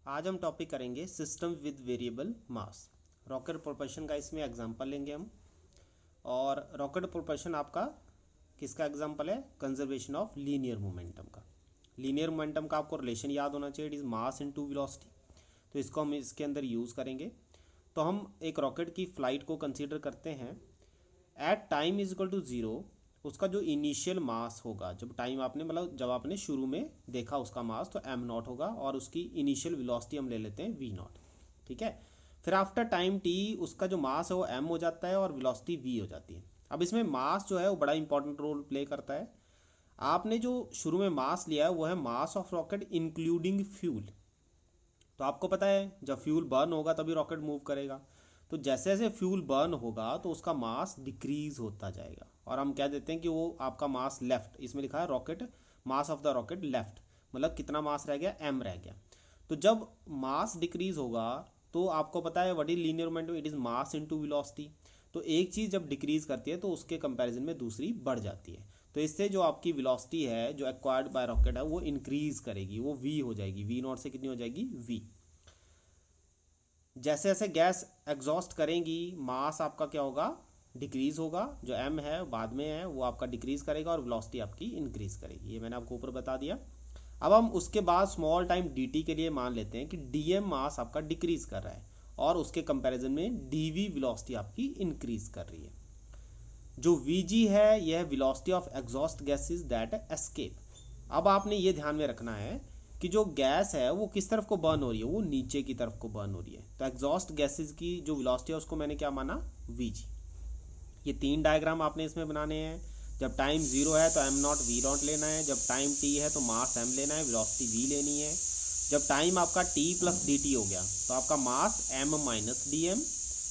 आज हम टॉपिक करेंगे system with variable mass. Rocket propulsion का इसमें एग्जांपल लेंगे हम। और रॉकेट प्रोपल्शन आपका किसका एग्जांपल है? कंजर्वेशन ऑफ लीनियर मोमेंटम का। लीनियर मोमेंटम का आपको रिलेशन याद होना चाहिए, it is mass into velocity. तो इसको हम इसके अंदर यूज़ करेंगे। तो हम एक रॉकेट की फ़्लाइट को कंसीडर करते हैं at time is equal to zero. उसका जो इनिशियल मास होगा, जब टाइम आपने मतलब जब आपने शुरू में देखा उसका मास, तो एम नॉट होगा और उसकी इनिशियल वेलोसिटी हम ले लेते हैं वी नॉट। ठीक है। फिर आफ्टर टाइम टी उसका जो मास है वो एम हो जाता है और वेलोसिटी वी हो जाती है। अब इसमें मास जो है वो बड़ा इंपॉर्टेंट रोल प्ले करता है। आपने जो शुरू में मास लिया है वो है mass of rocket including fuel. तो आपको पता है जब फ्यूल बर्न होगा तभी रॉकेट मूव करेगा। तो जैसे जैसे फ्यूल बर्न होगा तो उसका मास डिक्रीज होता जाएगा और हम कह देते हैं कि वो आपका मास लेफ्ट, इसमें लिखा है rocket mass of the rocket left, मतलब कितना मास रह गया? एम रह गया। तो जब मास डिक्रीज होगा तो आपको पता है what is linear momentum, it is mass into velocity. तो एक चीज़ जब डिक्रीज करती है तो उसके कंपैरिजन में दूसरी बढ़ जाती है। तो इससे जो आपकी वेलोसिटी है जो एक्वायर्ड बाय रॉकेट है वो इंक्रीज करेगी, वो वी हो जाएगी। वी नॉट से कितनी हो जाएगी? वी। जैसे जैसे गैस एग्जॉस्ट करेंगी मास आपका क्या होगा? डिक्रीज होगा। जो एम है बाद में है वो आपका डिक्रीज करेगा और वेलोसिटी आपकी इंक्रीज करेगी। ये मैंने आपको ऊपर बता दिया। अब हम उसके बाद स्मॉल टाइम dt के लिए मान लेते हैं कि dm मास आपका डिक्रीज कर रहा है और उसके कंपैरिजन में dv वेलोसिटी आपकी इंक्रीज कर रही है। जो vg है यह velocity of exhaust gases that escape. अब आपने ये ध्यान में रखना है कि जो गैस है वो किस तरफ को बर्न हो रही है? वो नीचे की तरफ को बर्न हो रही है। तो एग्जॉस्ट गैसेस की जो वेलोसिटी है उसको मैंने क्या माना? vg। ये तीन डायग्राम आपने इसमें बनाने हैं। जब टाइम जीरो है तो एम नॉट वी नॉट लेना है, जब टाइम टी है तो मास एम लेना है, वेलोसिटी वी लेनी है। जब टाइम आपका टी प्लस डी टी हो गया तो आपका mass M minus D M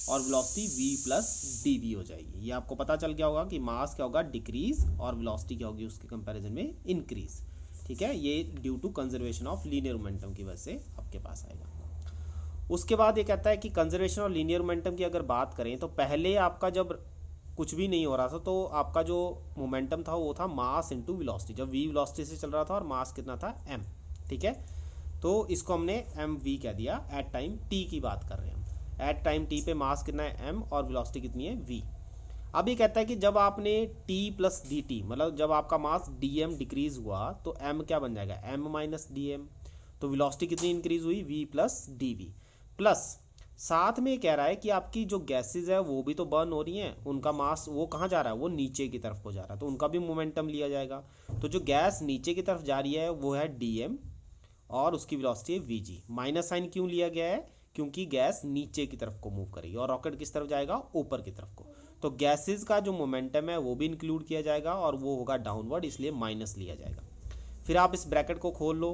और velocity V plus D V हो जाएगी। ये आपको पता चल गया होगा कि मास क्या होगा? डिक्रीज, और वेलोसिटी क्या होगी उसके कंपैरिजन में? इंक्रीज। ठीक है, ये due to conservation of linear momentum की वजह से आपके पास आएगा। उसके बाद ये कहता है कि कंजर्वेशन और लीनियर मोमेंटम की अगर बात करें तो पहले आपका जब कुछ भी नहीं हो रहा था तो आपका जो मोमेंटम था वो था मास इनटू वेलोसिटी। जब वी वेलोसिटी से चल रहा था और मास कितना था? एम। ठीक है, तो इसको हमने एम वी कह दिया। एट टाइम टी की बात कर रहे हैं हम। एट टाइम टी पे मास कितना है? एम, और वेलोसिटी कितनी है? वी। अब ये कहता है कि जब आपने टी प्लस डी टी, मतलब जब आपका मास डी एम डिक्रीज हुआ तो एम क्या बन जाएगा? M minus D M. तो वेलोसिटी कितनी इंक्रीज हुई? V plus D V. Plus साथ में कह रहा है कि आपकी जो गैसेज है वो भी तो बर्न हो रही हैं, उनका मास वो कहाँ जा रहा है? वो नीचे की तरफ को जा रहा है, तो उनका भी मोमेंटम लिया जाएगा। तो जो गैस नीचे की तरफ जा रही है वो है डी एम और उसकी वेलोसिटी है वी जी। माइनस साइन क्यों लिया गया है? क्योंकि गैस नीचे की तरफ को मूव करेगी और रॉकेट किस तरफ जाएगा? ऊपर की तरफ को। तो गैसेज का जो मोमेंटम है वो भी इंक्लूड किया जाएगा और वो होगा डाउनवर्ड, इसलिए माइनस लिया जाएगा। फिर आप इस ब्रैकेट को खोल लो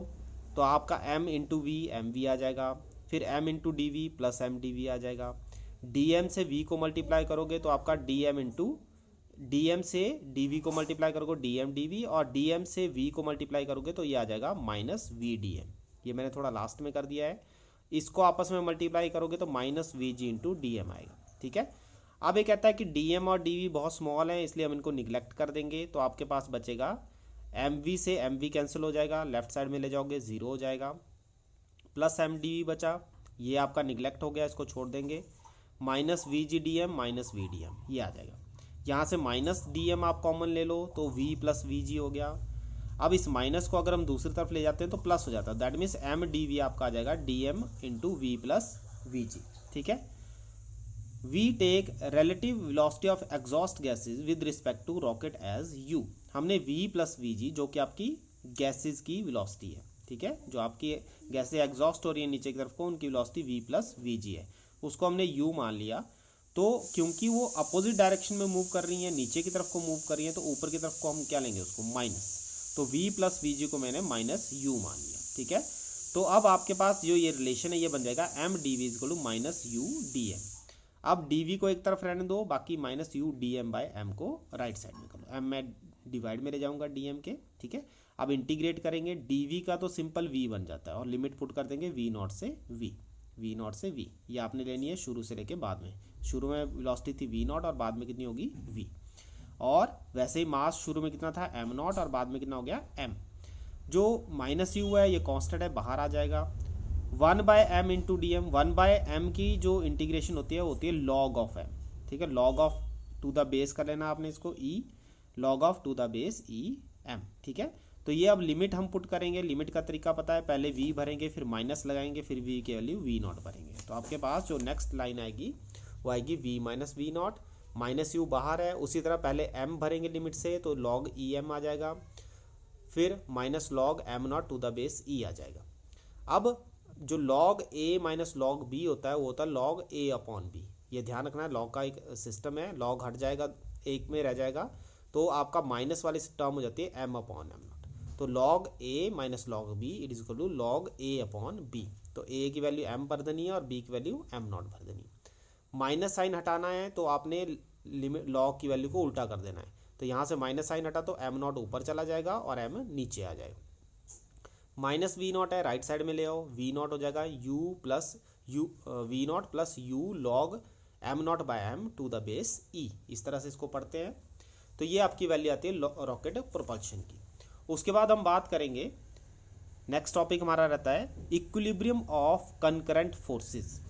तो आपका m into V M V आ जाएगा। फिर m into D V plus M D V आ जाएगा। dm से v को मल्टीप्लाई करोगे तो आपका dm इंटू dm से dv को मल्टीप्लाई करोगे dm dv, और dm से v को मल्टीप्लाई करोगे तो ये आ जाएगा माइनस वी डी एम। ये मैंने थोड़ा लास्ट में कर दिया है। इसको आपस में मल्टीप्लाई करोगे तो minus V G into D M आएगा। ठीक है। अब ये कहता है कि dm और dv बहुत स्मॉल है इसलिए हम इनको निगलेक्ट कर देंगे। तो आपके पास बचेगा एम वी से एम वी कैंसिल हो जाएगा, लेफ्ट साइड में ले जाओगे ज़ीरो हो जाएगा, प्लस एम डी वी बचा, ये आपका निगलेक्ट हो गया, इसको छोड़ देंगे। Minus V G D M minus V D M ये आ जाएगा। यहाँ से माइनस डी एम आप कॉमन ले लो तो वी प्लस वी जी हो गया। अब इस माइनस को अगर हम दूसरी तरफ ले जाते हैं तो प्लस हो जाता है। That means M D V आपका आ जाएगा D M into V plus V G. ठीक है। We take relative velocity of exhaust gases with respect to rocket as u। हमने v प्लस वी जी जो कि आपकी गैसेज की वेलोसिटी है, ठीक है, जो आपकी गैसेज एग्जॉस्ट हो रही है नीचे की तरफ को, उनकी वेलोसिटी v प्लस वी जी है, उसको हमने u मान लिया। तो क्योंकि वो अपोजिट डायरेक्शन में मूव कर रही है, नीचे की तरफ को मूव कर रही है, तो ऊपर की तरफ को हम क्या लेंगे? उसको माइनस। तो v प्लस वी जी को मैंने माइनस u मान लिया। ठीक है। तो अब आपके पास जो ये रिलेशन है ये बन जाएगा M D V is equal to minus U D M. अब डी को एक तरफ रहने दो, बाकी minus U D M by M को राइट साइड में कर लो। एम मैं डिवाइड में ले जाऊंगा डी एम के। ठीक है। अब इंटीग्रेट करेंगे, डी का तो सिंपल वी बन जाता है और लिमिट पुट कर देंगे वी नॉट से वी, वी नॉट से वी। ये आपने लेनी है शुरू से लेके बाद में। शुरू में वेलोसिटी थी वी नॉट और बाद में कितनी होगी? वी। और वैसे ही मास शुरू में कितना था? एम नॉट, और बाद में कितना हो गया? एम। जो माइनस यू है ये कांस्टेंट है, बाहर आ जाएगा। 1 by M into D M. 1 by M की जो इंटीग्रेशन होती है वो होती है लॉग ऑफ एम, ठीक है। Log off to the base कर लेना आपने इसको E, log off to the base E M, ठीक है। तो ये अब लिमिट हम पुट करेंगे, लिमिट का तरीका पता है, पहले v भरेंगे, फिर माइनस लगाएंगे, फिर v की वैल्यू v नॉट भरेंगे। तो आपके पास जो नेक्स्ट लाइन आएगी वो आएगी v minus V naught, minus U बाहर है, उसी तरह पहले m भरेंगे लिमिट से, तो log ई एम आ जाएगा, फिर minus log M not to the base E आ जाएगा। अब जो log a minus log b होता है वो होता है log a अपॉन b। ये ध्यान रखना है, log का एक सिस्टम है, log हट जाएगा, एक में रह जाएगा, तो आपका माइनस वाली टर्म हो जाती है m अपॉन एम नॉट। तो log a minus log b it is equal to log a upon b। तो a की वैल्यू m भर देनी है और b की वैल्यू m नॉट भर देनी है। माइनस साइन हटाना है तो आपने लिमिट log की वैल्यू को उल्टा कर देना है। तो यहाँ से माइनस साइन हटा तो m नॉट ऊपर चला जाएगा और m नीचे आ जाएगा। माइनस वी नॉट है, राइट साइड में ले आओ, वी नॉट हो जाएगा u plus U, V not plus U log M not by M to the base E. इस तरह से इसको पढ़ते हैं। तो ये आपकी वैल्यू आती है रॉकेट प्रोपल्शन की। उसके बाद हम बात करेंगे, नेक्स्ट टॉपिक हमारा रहता है इक्विलिब्रियम ऑफ कंकरेंट फोर्सेस,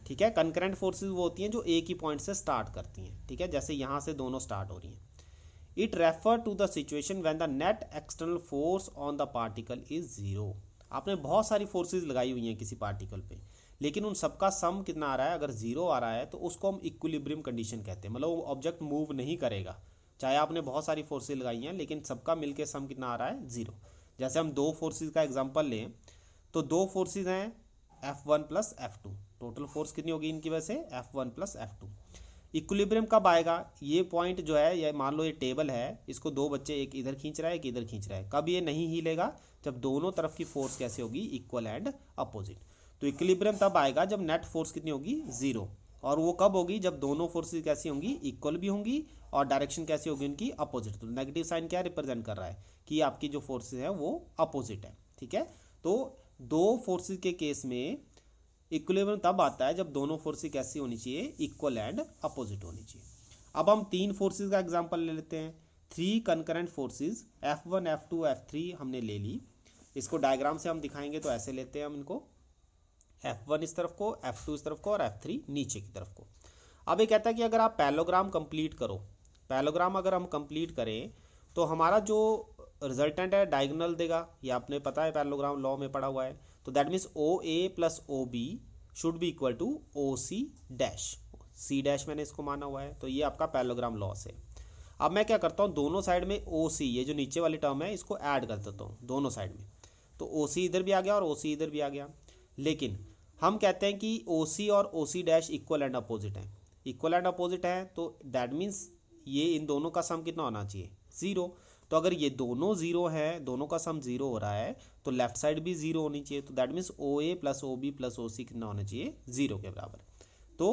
ठीक है। कंकरेंट फोर्सेस वो होती हैं जो एक ही पॉइंट से स्टार्ट करती हैं, ठीक है, जैसे यहाँ से दोनों स्टार्ट हो रही हैं। It refer to the situation when the net external force on the particle is zero. आपने बहुत सारी फोर्सेज लगाई हुई हैं किसी पार्टिकल पे, लेकिन उन सबका सम कितना आ रहा है, अगर जीरो आ रहा है तो उसको हम इक्विलिब्रियम कंडीशन कहते हैं। मतलब वो ऑब्जेक्ट मूव नहीं करेगा, चाहे आपने बहुत सारी फोर्सेज लगाई हैं, लेकिन सबका मिलके सम कितना आ रहा है, जीरो। जैसे हम दो फोर्सेज का एग्जांपल लें तो दो फोर्सेज हैं F1 plus F2, total force कितनी होगी इनकी वजह से, F1 प्लस F2। इक्विलिब्रियम कब आएगा, ये पॉइंट जो है, ये मान लो ये टेबल है, इसको दो बच्चे एक इधर खींच रहा है एक इधर खींच रहा है, कब ये नहीं हिलेगा, जब दोनों तरफ की फोर्स कैसे होगी, इक्वल एंड अपोजिट। तो इक्विलिब्रियम तब आएगा जब नेट फोर्स कितनी होगी, जीरो। और वो कब होगी, जब दोनों फोर्सेज कैसी होंगी, इक्वल भी होंगी और डायरेक्शन कैसी होगी उनकी, अपोजिट। तो नेगेटिव साइन क्या रिप्रेजेंट कर रहा है कि आपकी जो फोर्सेज है वो अपोजिट है, ठीक है। तो दो फोर्सेज के केस में इक्विलिब्रियम तब आता है जब दोनों फोर्सेज कैसी होनी चाहिए, इक्वल एंड अपोजिट होनी चाहिए। अब हम तीन फोर्सेज का एग्जांपल ले लेते हैं। Three concurrent forces F1 F2 F3 हमने ले ली। इसको डायग्राम से हम दिखाएंगे तो ऐसे लेते हैं हम इनको, F1 इस तरफ को, F2 इस तरफ को और F3 नीचे की तरफ को। अब ये कहता है कि अगर आप पैरेललोग्राम कंप्लीट करो, पैरेललोग्राम अगर हम कंप्लीट करें तो हमारा जो रिजल्टेंट है डायगोनल देगा, ये आपने पता है पैरेललोग्राम लॉ में पढ़ा हुआ है। तो that means OA plus OB should be equal to OC dash, C dash मैंने इसको माना हुआ है। तो ये आपका पैरेललोग्राम लॉ से। अब मैं क्या करता हूँ, दोनों साइड में OC, ये जो नीचे वाली टर्म है, इसको ऐड कर देता हूँ दोनों साइड में। तो OC इधर भी आ गया और OC इधर भी आ गया। लेकिन हम कहते हैं कि OC और OC dash equal and opposite हैं, इक्वल एंड अपोजिट है, तो दैट मीन्स ये इन दोनों का सम कितना होना चाहिए, जीरो। तो अगर ये दोनों जीरो है, दोनों का सम जीरो हो रहा है, तो लेफ्ट साइड भी जीरो होनी चाहिए। तो that means OA plus OB plus OC कितना होना चाहिए, जीरो के बराबर। तो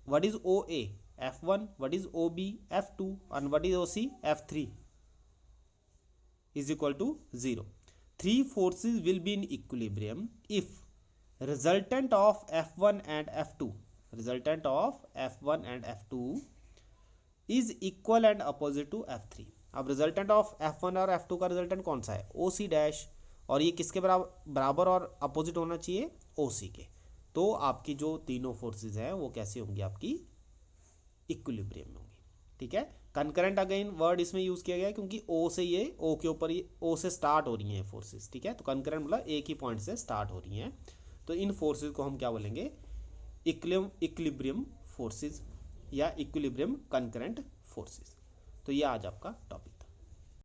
what is OA, F1, what is OB, F2 and what is OC, F3 is equal to zero. Three forces will be in equilibrium if resultant of F1 and F2, resultant of F1 and F2 is equal and opposite to F3। अब resultant of F1 और F2 का resultant कौन सा है, OC dash, और ये किसके बराबर और अपोजिट होना चाहिए, OC के। तो आपकी जो तीनों फोर्सेज हैं वो कैसी होंगी, आपकी इक्विलिब्रियम में होंगी, ठीक है। कंकरेंट अगेन वर्ड इसमें यूज किया गया है क्योंकि O से ये O के ऊपर, ये O से स्टार्ट हो रही हैं फोर्सेज, ठीक है। तो कंकरेंट मतलब एक ही पॉइंट से स्टार्ट हो रही हैं। तो इन फोर्सेज को हम क्या बोलेंगे, इक्विलिब्रियम फोर्सेज या इक्विलिब्रियम कंकरेंट फोर्सेज। तो ये आज आपका टॉपिक।